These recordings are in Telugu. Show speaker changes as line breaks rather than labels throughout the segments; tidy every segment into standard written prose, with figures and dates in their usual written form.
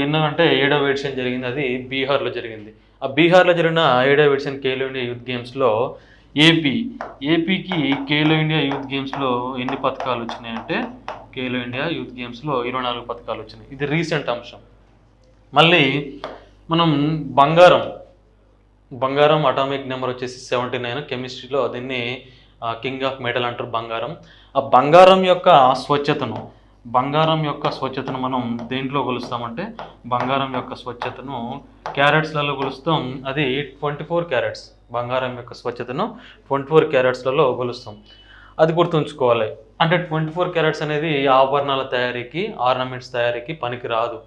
ఎన్నో అంటే 7వ ఎడిషన్ జరిగింది. అది బీహార్లో జరిగింది. ఆ బీహార్లో జరిగిన 7వ ఎడిషన్ ఖేలో ఇండియా యూత్ గేమ్స్లో ఏపీకి ఖేలో ఇండియా యూత్ గేమ్స్లో ఎన్ని పథకాలు వచ్చినాయంటే ఖేలో ఇండియా యూత్ గేమ్స్లో 24 పథకాలు వచ్చినాయి. ఇది రీసెంట్ అంశం. మళ్ళీ మనం బంగారం అటామిక్ నెంబర్ వచ్చేసి 79. కెమిస్ట్రీలో దీన్ని కింగ్ ఆఫ్ మెటల్ అంటారు బంగారం. ఆ బంగారం యొక్క స్వచ్ఛతను మనం దేంట్లో కొలుస్తామంటే బంగారం యొక్క స్వచ్ఛతను క్యారెట్స్లలో కొలుస్తాం. అది 24 క్యారెట్స్. బంగారం యొక్క స్వచ్ఛతను 24 క్యారెట్స్లలో కొలుస్తాం. అది గుర్తుంచుకోవాలి. అంటే 24 క్యారెట్స్ అనేది ఆభరణాల తయారీకి, ఆర్నమెంట్స్ తయారీకి పనికి రాదు.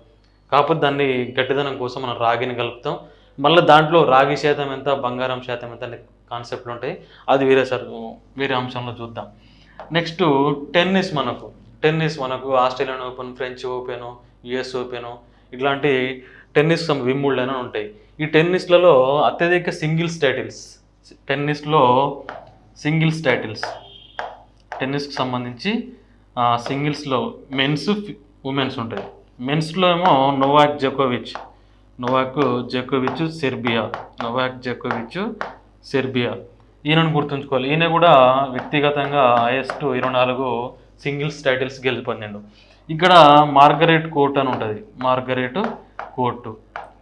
కాకపోతే దాన్ని గట్టిదనం కోసం మనం రాగిని కలుపుతాం. మళ్ళీ దాంట్లో రాగి శాతం ఎంత, బంగారం శాతం ఎంత అనే కాన్సెప్ట్లు ఉంటాయి. అది వేరే అంశంలో చూద్దాం. నెక్స్ట్ టెన్నిస్ మనకు Australian open, French open, US open ఇట్లాంటి టెన్నిస్ వింబుల్డన్ అని ఉంటాయి. ఈ టెన్నిస్లలో అత్యధిక సింగిల్స్ టెన్నిస్కి సంబంధించి సింగిల్స్లో మెన్స్, ఉమెన్స్ ఉంటాయి. మెన్స్లో ఏమో నోవాక్ జోకోవిచ్ సెర్బియా ఈయనను గుర్తుంచుకోవాలి. ఈయన కూడా వ్యక్తిగతంగా హైయెస్ట్ 24 సింగిల్స్ టైటిల్స్ గెలుపొందాడు. ఇక్కడ మార్గరెట్ కోర్ట్ అని ఉంటుంది.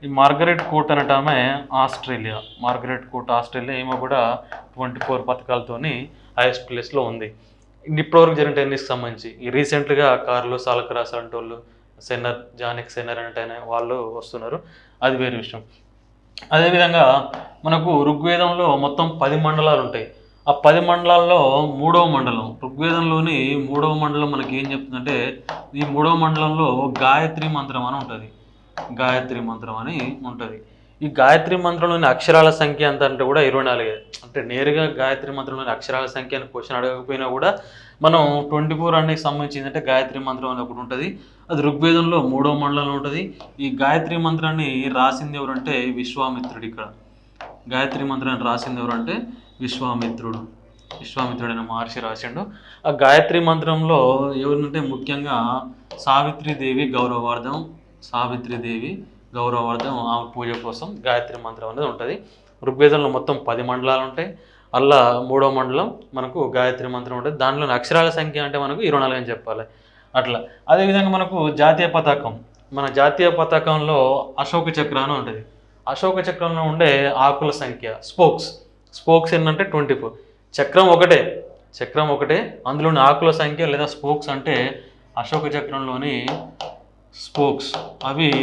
ఈ మార్గరెట్ కోర్ట్ అనట ఆమె ఆస్ట్రేలియా. ఈమె కూడా 24 పథకాలతోని హైయెస్ట్ ప్లేస్లో ఉంది. ఇప్పటివరకు జరిగిన టెన్నిస్కి సంబంధించి ఈ రీసెంట్గా కార్లోస్ అల్కరాస్ అంటోళ్ళు, జానిక్ సెన్నర్ అంటే వాళ్ళు వస్తున్నారు. అది వేరే విషయం. అదేవిధంగా మనకు ఋగ్వేదంలో మొత్తం 10 మండలాలు ఉంటాయి. ఆ 10 మండలాల్లో 3వ మండలం, ఋగ్వేదంలోని 3వ మండలం మనకి ఏం చెప్తుందంటే ఈ 3వ మండలంలో గాయత్రి మంత్రం అని ఉంటుంది. ఈ గాయత్రి మంత్రంలోని అక్షరాల సంఖ్య ఎంత అంటే కూడా 24. అంటే నేరుగా గాయత్రి మంత్రంలోని అక్షరాల సంఖ్య అని క్వశ్చన్ అడగకపోయినా కూడా మనం 24 అనేది సంబంధించింది అంటే గాయత్రి మంత్రం అని ఒకటి ఉంటుంది. అది ఋగ్వేదంలో 3వ మండలంలో ఉంటుంది. ఈ గాయత్రి మంత్రాన్ని రాసింది ఎవరంటే విశ్వామిత్రుడు. ఇక్కడ గాయత్రి మంత్రాన్ని రాసింది ఎవరంటే విశ్వామిత్రుడైన మహర్షి రాసిండు. ఆ గాయత్రి మంత్రంలో ఎవరంటే ముఖ్యంగా సావిత్రీదేవి గౌరవార్థం ఆమె పూజ కోసం గాయత్రి మంత్రం అనేది ఉంటుంది. ఋగ్వేదంలో మొత్తం 10 మండలాలు ఉంటాయి. అలా 3వ మండలం మనకు గాయత్రి మంత్రం ఉంటుంది. దాంట్లోని అక్షరాల సంఖ్య అంటే మనకు 24 అని చెప్పాలి. అట్లా అదేవిధంగా మనకు మన జాతీయ పతాకంలో అశోక చక్రాన్ని ఉంటుంది. అశోక చక్రంలో ఉండే ఆకుల సంఖ్య స్పోక్స్ ఏంటంటే 24. చక్రం ఒకటే అందులోని ఆకుల సంఖ్య లేదా స్పోక్స్ అంటే అశోక చక్రంలోని స్పోక్స్ అవి